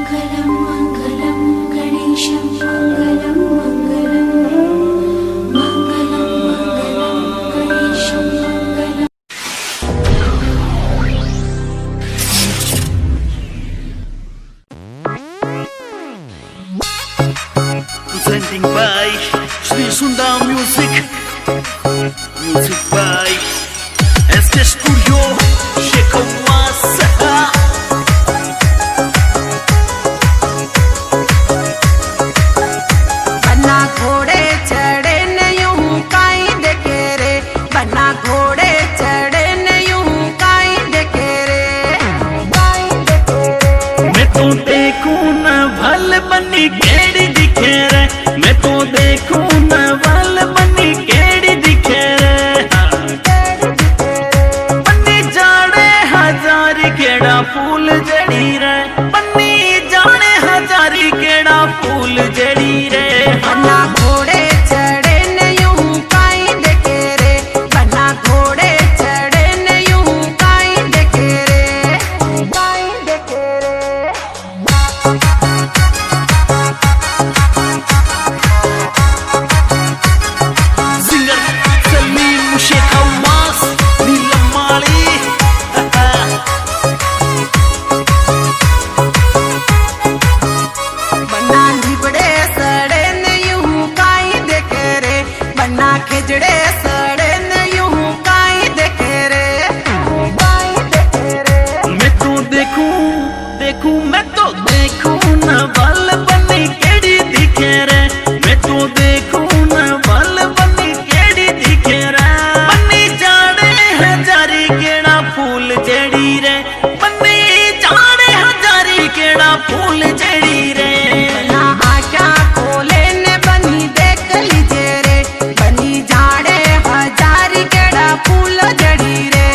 मङ्गलं मङ्गलं गणेशं मङ्गलं मङ्गलं मङ्गलं मङ्गलं गणेशं मङ्गलं। Presenting by Shri Sundar Music by SK Studio Shekhawasa। बन्ना घोड़े चढ़े न यूं काई देखे रे, बन्ना घोड़े चढ़े न यूं काई देखे रे, मैं तो देखूं न भल बनी केड़ी दिखे रे, मैं तो देखूं न भल बनी केड़ी दिखे रे। बन्नी जाने हजारी केड़ा फूल जड़ी रे, बन्नी जाने हजारी केड़ा फूल जड़ी रे। बन्ना घोड़े चढ़े न यूं काई देखे रे, बन्ना घोड़े चढ़े न यूं काई देखे रे, Singer Salim Shekhawas Nilamali। बन्ना लिबड़े सड़े न यूं काई देखे रे, बन्ना खिजड़े सड़े न यूं काई देखे रे, मैं तो देखूं देखूं मैं तो देखूं न बल बनी केड़ी दिखे रे, मैं तो देखूं न बल बनी केड़ी दिखे रे। बन्नी जाने हजारी केड़ा फूल जड़ी रे, बन्नी जाने हजारी केड़ा फूल जड़ी रे। बन्ना आँखा खोले न बनी देख लीजे रे, बनी जाड़े हजारी केड़ा फूल जड़ी रे,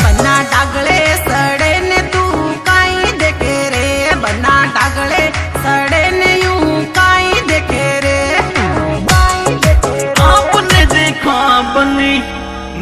बन्ना डागले सड़े न तू काई देखे रे, बन्ना डागले सड़े न यूं काई देखे रे, आपने देखा बन्नी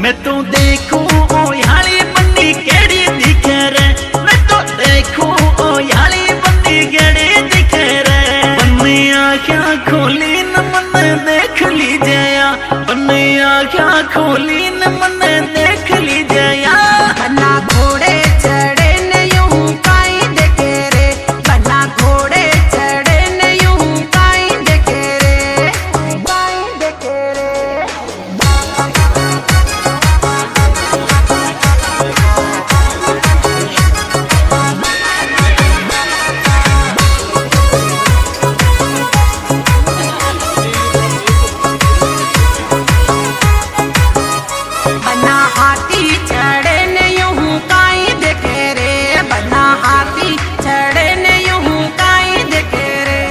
मैं तो देखूं ओ याली बन्नी केड़ी दिखे रे, मैं तो देखूं ओ याली बन्नी केड़ी दिखे रे। बन्नी आँखियाँ खोली न मन देख लीजिया, बन्नी आँखियाँ खोली न मन देख लीजिया। बन्ना घोड़े चढ़े न यूं काई देखे रे, बन्ना घोड़े चढ़े न यूं काई देखे रे, बन्ना हाथी चढ़े न यूं काई देखे रे, बन्ना हाथी चढ़े न यूं काई देखे रे,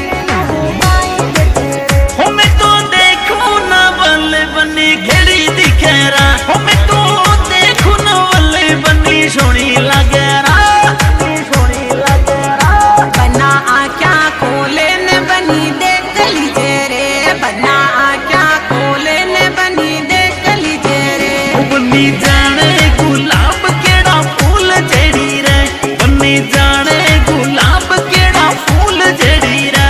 हो मैं तो देखूं न बल बनी केड़ी दिखे रा, हो मैं तो देखूं न बल बनी सोनी लगे रा। बन्ना आँखा खोले न बनी देख लीजे रे, बन्ना आँखा खोले न बनी देख लीजे रे, बन्नी जाने गुलाब केड़ा फूल जड़ी रे, बन्नी जाने गुलाब केड़ा फूल जड़ी रे।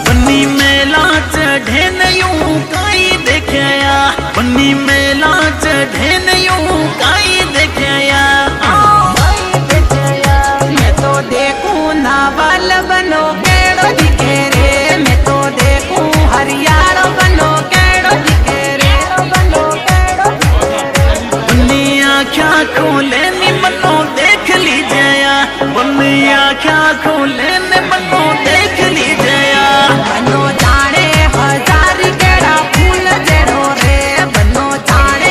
बन्नी मेला चढ़े न यूं काई देखया, बन्नी मेला चढ़े न यूं काई देखया। मैं तो देखूं नावल बनो केड़ो दिखे रे, मैं तो देखूं हरियाणो बनो केड़ो दिखे रे, बन्नी आँखियाँ खोले नी मनो देख लीजिया, बन्नी आँखियाँ खोले न मनो देख लीजिया। बनो जाने हजारी केड़ा फूल जड़ो रे, बनो जाने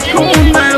देखूं न